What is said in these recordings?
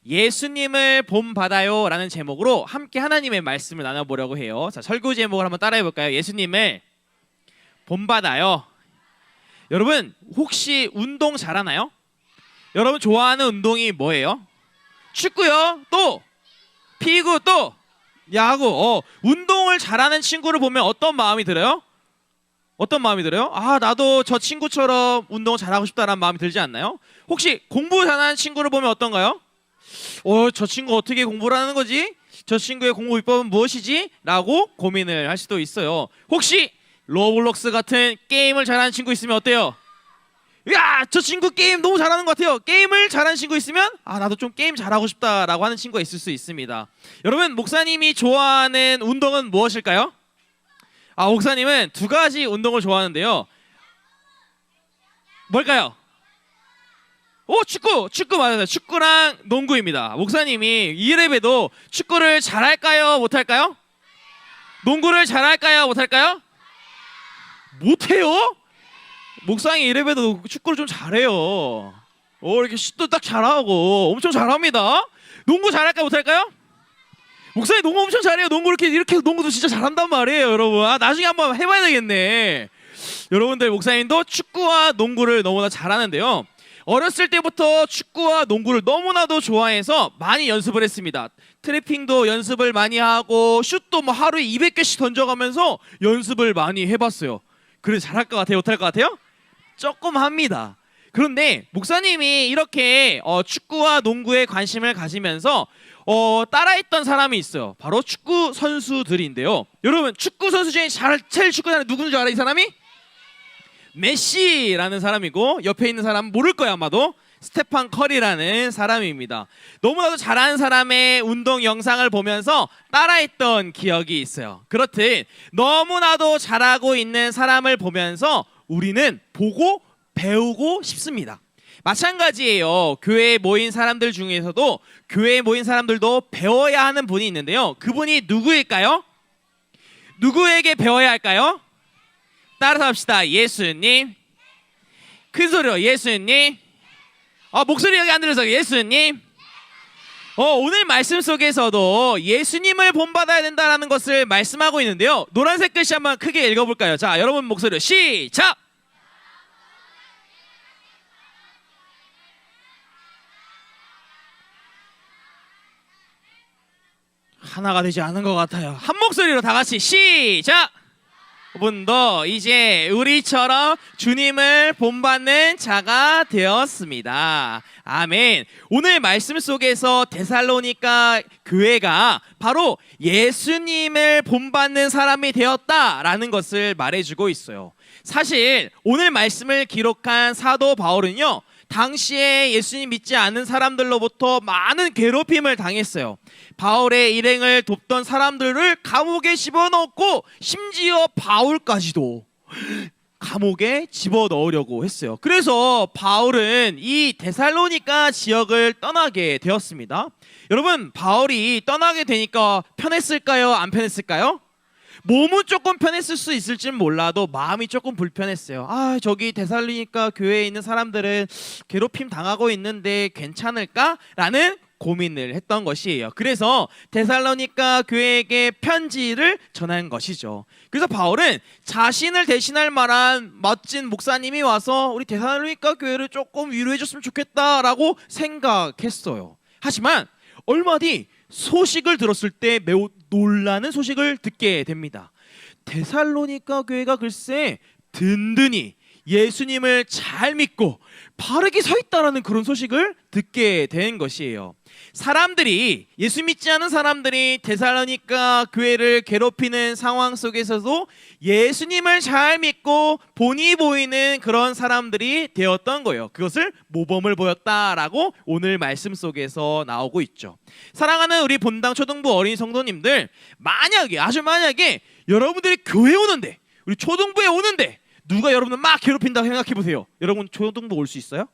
예수님을 본받아요 라는 제목으로 함께 하나님의 말씀을 나눠보려고 해요. 자, 설교 제목을 한번 따라해 볼까요? 예수님을 본받아요. 여러분 혹시 운동 잘하나요? 여러분 좋아하는 운동이 뭐예요? 축구요? 또 피구, 또 야구. 운동을 잘하는 친구를 보면 어떤 마음이 들어요? 어떤 마음이 들어요? 아, 나도 저 친구처럼 운동 잘하고 싶다라는 마음이 들지 않나요? 혹시 공부 잘하는 친구를 보면 어떤가요? 저 친구 어떻게 공부를 하는 거지? 저 친구의 공부 비법은 무엇이지? 라고 고민을 할 수도 있어요. 혹시 로블록스 같은 게임을 잘하는 친구 있으면 어때요? 야, 저 친구 게임 너무 잘하는 것 같아요. 게임을 잘하는 친구 있으면 나도 좀 게임 잘하고 싶다라고 하는 친구가 있을 수 있습니다. 여러분, 목사님이 좋아하는 운동은 무엇일까요? 목사님은 두 가지 운동을 좋아하는데요. 뭘까요? 축구 맞아요. 축구랑 농구입니다. 목사님이 이래봬도 축구를 잘할까요? 못할까요? 농구를 잘할까요? 못할까요? 못해요? 목사님 이래봬도 축구를 좀 잘해요. 이렇게 슛도 딱 잘하고 엄청 잘합니다. 농구 잘할까요? 못할까요? 목사님 농구 엄청 잘해요. 농구 이렇게 농구도 진짜 잘한단 말이에요, 여러분. 나중에 한번 해봐야 되겠네. 여러분들, 목사님도 축구와 농구를 너무나 잘하는데요. 어렸을 때부터 축구와 농구를 너무나도 좋아해서 많이 연습을 했습니다. 트래핑도 연습을 많이 하고 슛도 하루에 200개씩 던져가면서 연습을 많이 해봤어요. 그래서 잘할 것 같아요? 못할 것 같아요? 조금 합니다. 그런데 목사님이 이렇게 축구와 농구에 관심을 가지면서 따라했던 사람이 있어요. 바로 축구 선수들인데요. 여러분, 축구 선수 중에 제일 축구 잘하는 누구인 줄 알아요? 이 사람이? 메시라는 사람이고, 옆에 있는 사람은 모를 거예요 아마도. 스테판 커리라는 사람입니다. 너무나도 잘하는 사람의 운동 영상을 보면서 따라했던 기억이 있어요. 그렇듯 너무나도 잘하고 있는 사람을 보면서 우리는 보고 배우고 싶습니다. 마찬가지예요. 교회에 모인 사람들 중에서도 교회에 모인 사람들도 배워야 하는 분이 있는데요. 그분이 누구일까요? 누구에게 배워야 할까요? 따라서 합시다. 예수님. 큰 소리로 예수님. 목소리 여기 안 들려서 예수님. 오늘 말씀 속에서도 예수님을 본받아야 된다는 것을 말씀하고 있는데요. 노란색 글씨 한번 크게 읽어볼까요? 자, 여러분 목소리로 시작. 하나가 되지 않은 것 같아요. 한 목소리로 다 같이 시작. 분도 이제 우리처럼 주님을 본받는 자가 되었습니다. 아멘. 오늘 말씀 속에서 데살로니가 교회가 바로 예수님을 본받는 사람이 되었다라는 것을 말해주고 있어요. 사실 오늘 말씀을 기록한 사도 바울은요, 당시에 예수님 믿지 않는 사람들로부터 많은 괴롭힘을 당했어요. 바울의 일행을 돕던 사람들을 감옥에 집어넣고 심지어 바울까지도 감옥에 집어넣으려고 했어요. 그래서 바울은 이 데살로니가 지역을 떠나게 되었습니다. 여러분, 바울이 떠나게 되니까 편했을까요? 안 편했을까요? 몸은 조금 편했을 수 있을지 몰라도 마음이 조금 불편했어요. 저기 데살로니가 교회에 있는 사람들은 괴롭힘 당하고 있는데 괜찮을까? 라는 고민을 했던 것이에요. 그래서 데살로니가 교회에게 편지를 전한 것이죠. 그래서 바울은 자신을 대신할 만한 멋진 목사님이 와서 우리 데살로니가 교회를 조금 위로해 줬으면 좋겠다라고 생각했어요. 하지만 얼마 뒤 소식을 들었을 때 매우 놀라는 소식을 듣게 됩니다. 데살로니가 교회가 글쎄 든든히 예수님을 잘 믿고 바르게 서 있다라는 그런 소식을 듣게 된 것이에요. 사람들이, 예수 믿지 않은 사람들이 데살로니가 교회를 괴롭히는 상황 속에서도 예수님을 잘 믿고 본이 보이는 그런 사람들이 되었던 거예요. 그것을 모범을 보였다라고 오늘 말씀 속에서 나오고 있죠. 사랑하는 우리 본당 초등부 어린이 성도님들, 만약에 여러분들이 교회 오는데, 우리 초등부에 오는데 누가 여러분을 막 괴롭힌다고 생각해 보세요. 여러분 초등부 올 수 있어요?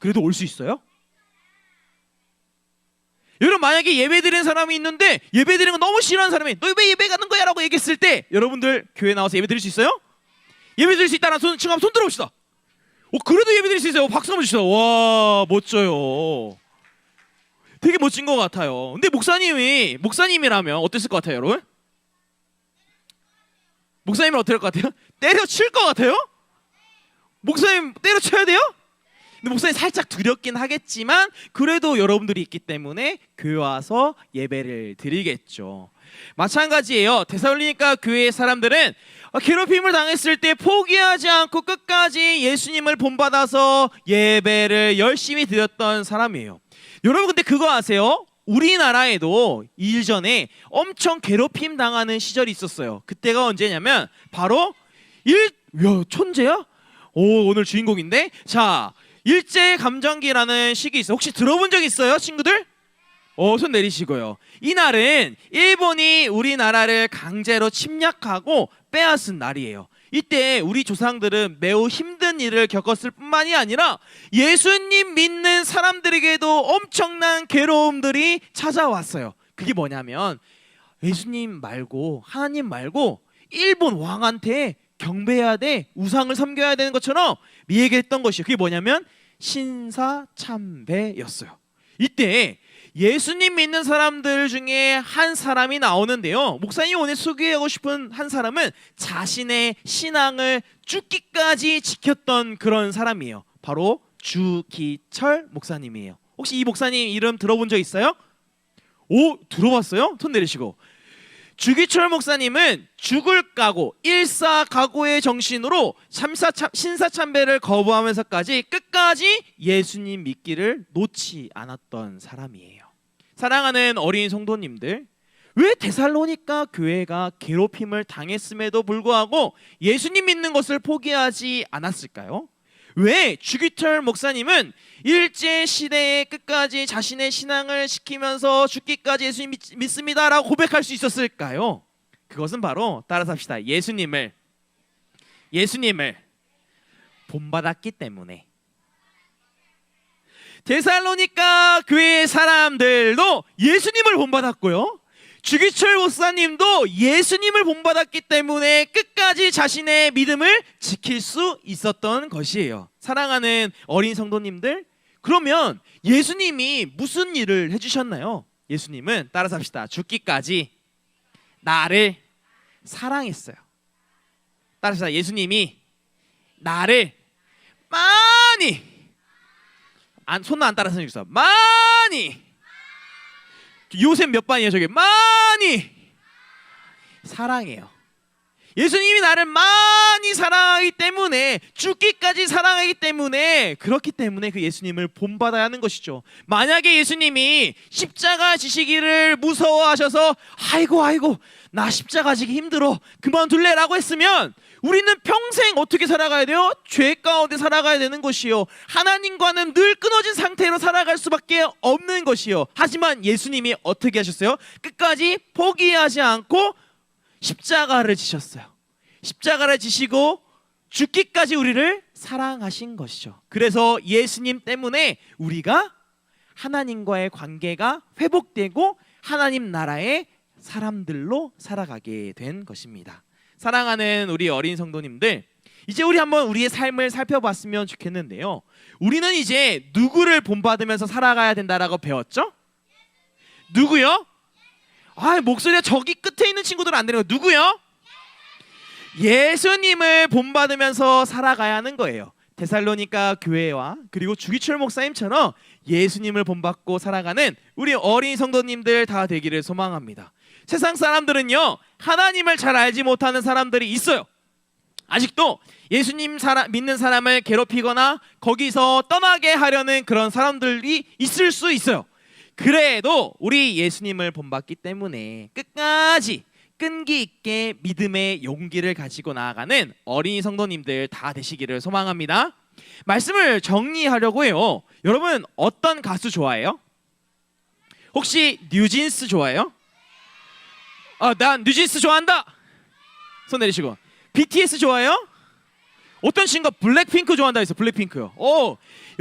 그래도 올 수 있어요? 여러분, 만약에 예배 드리는 사람이 있는데 예배 드리는 거 너무 싫어하는 사람이 너 왜 예배 가는 거야? 라고 얘기했을 때 여러분들 교회 나와서 예배 드릴 수 있어요? 예배 드릴 수 있다는 손 들어봅시다. 그래도 예배 드릴 수 있어요. 박수 한번 주시다. 와, 멋져요. 되게 멋진 것 같아요. 근데 목사님이라면 어땠을 것 같아요, 여러분? 목사님은 어떨 것 같아요? 때려칠 것 같아요? 목사님 때려쳐야 돼요? 근데 목사님 살짝 두렵긴 하겠지만 그래도 여러분들이 있기 때문에 교회 와서 예배를 드리겠죠. 마찬가지예요. 데살로니가 교회의 사람들은 괴롭힘을 당했을 때 포기하지 않고 끝까지 예수님을 본받아서 예배를 열심히 드렸던 사람이에요. 여러분 근데 그거 아세요? 우리나라에도 이전에 엄청 괴롭힘 당하는 시절이 있었어요. 그때가 언제냐면 바로 천재야? 오늘 주인공인데? 자, 일제감정기라는 시기 있어요. 혹시 들어본 적 있어요, 친구들? 손 내리시고요. 이날은 일본이 우리나라를 강제로 침략하고 빼앗은 날이에요. 이때 우리 조상들은 매우 힘든 일을 겪었을 뿐만이 아니라 예수님 믿는 사람들에게도 엄청난 괴로움들이 찾아왔어요. 그게 뭐냐면 예수님 말고 하나님 말고 일본 왕한테 경배해야 돼, 우상을 섬겨야 되는 것처럼 얘기했던 것이에요. 그게 뭐냐면 신사참배였어요. 이때 예수님 믿는 사람들 중에 한 사람이 나오는데요. 목사님이 오늘 소개하고 싶은 한 사람은 자신의 신앙을 죽기까지 지켰던 그런 사람이에요. 바로 주기철 목사님이에요. 혹시 이 목사님 이름 들어본 적 있어요? 들어봤어요? 손 내리시고. 주기철 목사님은 죽을 각오, 일사각오의 정신으로 신사참배를 거부하면서까지 끝까지 예수님 믿기를 놓지 않았던 사람이에요. 사랑하는 어린 성도님들, 왜 데살로니가 교회가 괴롭힘을 당했음에도 불구하고 예수님 믿는 것을 포기하지 않았을까요? 왜 주기철 목사님은 일제시대에 끝까지 자신의 신앙을 지키면서 죽기까지 예수님 믿습니다라고 고백할 수 있었을까요? 그것은 바로 따라서 합시다. 예수님을 본받았기 때문에. 데살로니가 교회 사람들도 예수님을 본받았고요, 주기철 목사님도 예수님을 본받았기 때문에 끝까지 자신의 믿음을 지킬 수 있었던 것이에요. 사랑하는 어린 성도님들, 그러면 예수님이 무슨 일을 해주셨나요? 예수님은 따라서 합시다. 죽기까지 나를 사랑했어요. 따라서 합시다. 예수님이 나를 많이, 손은 안 따라서 해주세요. 많이, 요셉 몇 반이에요? 저게 많이 사랑해요. 예수님이 나를 많이 사랑하기 때문에, 죽기까지 사랑하기 때문에, 그렇기 때문에 그 예수님을 본받아야 하는 것이죠. 만약에 예수님이 십자가 지시기를 무서워하셔서 아이고 나 십자가 지기 힘들어 그만둘래 라고 했으면 우리는 평생 어떻게 살아가야 돼요? 죄 가운데 살아가야 되는 것이요, 하나님과는 늘 끊어진 상태로 살아갈 수밖에 없는 것이요. 하지만 예수님이 어떻게 하셨어요? 끝까지 포기하지 않고 십자가를 지셨어요. 십자가를 지시고 죽기까지 우리를 사랑하신 것이죠. 그래서 예수님 때문에 우리가 하나님과의 관계가 회복되고 하나님 나라의 사람들로 살아가게 된 것입니다. 사랑하는 우리 어린 성도님들, 이제 우리 한번 우리의 삶을 살펴봤으면 좋겠는데요. 우리는 이제 누구를 본받으면서 살아가야 된다라고 배웠죠? 누구요? 목소리가 저기 끝에 있는 친구들은 안 되는 거. 누구요? 예수님을 본받으면서 살아가야 하는 거예요. 데살로니가 교회와 그리고 주기철 목사님처럼 예수님을 본받고 살아가는 우리 어린 성도님들 다 되기를 소망합니다. 세상 사람들은요, 하나님을 잘 알지 못하는 사람들이 있어요. 아직도 예수님 믿는 사람을 괴롭히거나 거기서 떠나게 하려는 그런 사람들이 있을 수 있어요. 그래도 우리 예수님을 본받기 때문에 끝까지 끈기 있게 믿음의 용기를 가지고 나아가는 어린이 성도님들 다 되시기를 소망합니다. 말씀을 정리하려고 해요. 여러분 어떤 가수 좋아해요? 혹시 뉴진스 좋아해요? 난 뉴진스 좋아한다. 손 내리시고. BTS 좋아해요? 어떤 친구가 블랙핑크 좋아한다 했어요. 블랙핑크요.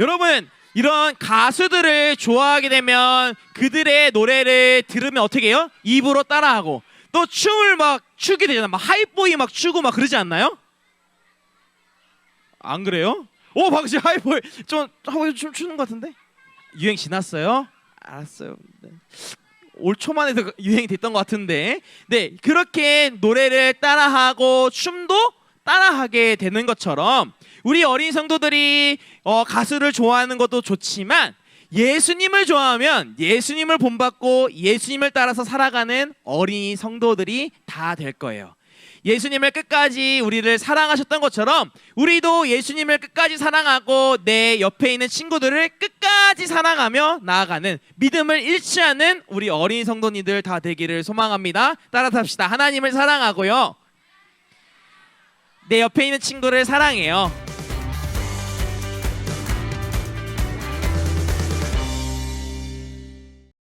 여러분 이런 가수들을 좋아하게 되면 그들의 노래를 들으면 어떻게 해요? 입으로 따라하고 또 춤을 막 추게 되잖아. 막 하이보이 막 추고 막 그러지 않나요? 안 그래요? 방금 하이보이 좀 춤 추는 것 같은데? 유행 지났어요? 알았어요. 네. 올 초만에 유행이 됐던 것 같은데, 네, 그렇게 노래를 따라하고 춤도 따라하게 되는 것처럼 우리 어린 성도들이 가수를 좋아하는 것도 좋지만 예수님을 좋아하면 예수님을 본받고 예수님을 따라서 살아가는 어린이 성도들이 다 될 거예요. 예수님을 끝까지 우리를 사랑하셨던 것처럼 우리도 예수님을 끝까지 사랑하고 내 옆에 있는 친구들을 끝까지 사랑하며 나아가는, 믿음을 잃지 않는 우리 어린이 성도님들 다 되기를 소망합니다. 따라서 합시다. 하나님을 사랑하고요, 내 옆에 있는 친구를 사랑해요.